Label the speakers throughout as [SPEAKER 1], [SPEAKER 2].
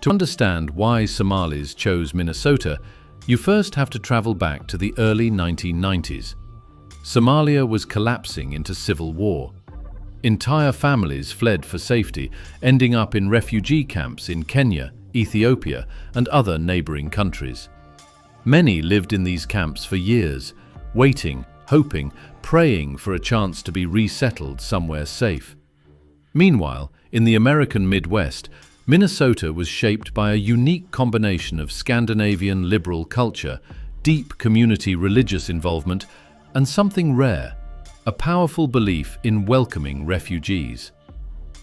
[SPEAKER 1] To understand why Somalis chose Minnesota, you first have to travel back to the early 1990s. Somalia was collapsing into civil war. Entire families fled for safety, ending up in refugee camps in Kenya, Ethiopia, and other neighboring countries. Many lived in these camps for years, waiting, hoping, praying for a chance to be resettled somewhere safe. Meanwhile, in the American Midwest, Minnesota was shaped by a unique combination of Scandinavian liberal culture, deep community religious involvement, and something rare, a powerful belief in welcoming refugees.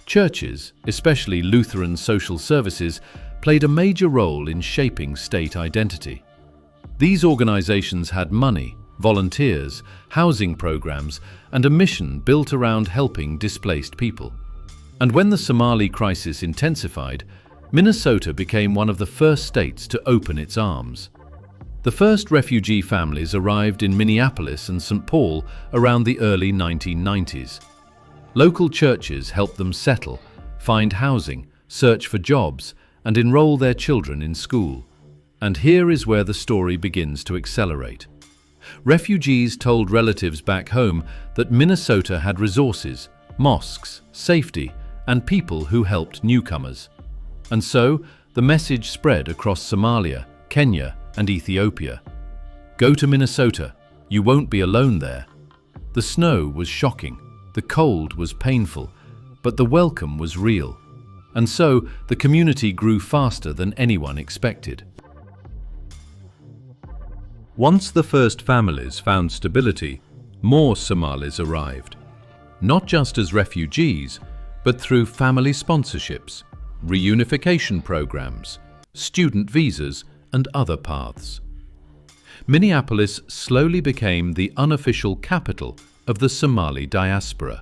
[SPEAKER 1] Churches, especially Lutheran social services, played a major role in shaping state identity. These organizations had money, volunteers, housing programs, and a mission built around helping displaced people. And when the Somali crisis intensified, Minnesota became one of the first states to open its arms. The first refugee families arrived in Minneapolis and St. Paul around the early 1990s. Local churches helped them settle, find housing, search for jobs, and enroll their children in school. And here is where the story begins to accelerate. Refugees told relatives back home that Minnesota had resources, mosques, safety, and people who helped newcomers. And so, the message spread across Somalia, Kenya, and Ethiopia. Go to Minnesota, you won't be alone there. The snow was shocking, the cold was painful, but the welcome was real. And so, the community grew faster than anyone expected. Once the first families found stability, more Somalis arrived. Not just as refugees, but through family sponsorships, reunification programs, student visas, and other paths. Minneapolis slowly became the unofficial capital of the Somali diaspora.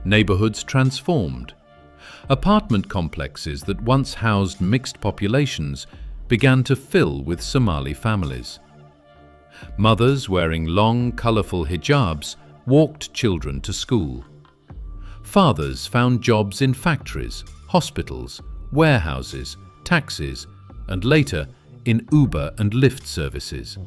[SPEAKER 1] Neighborhoods transformed. Apartment complexes that once housed mixed populations began to fill with Somali families. Mothers wearing long, colorful hijabs walked children to school. Fathers found jobs in factories, hospitals, warehouses, taxis, and later in Uber and Lyft services.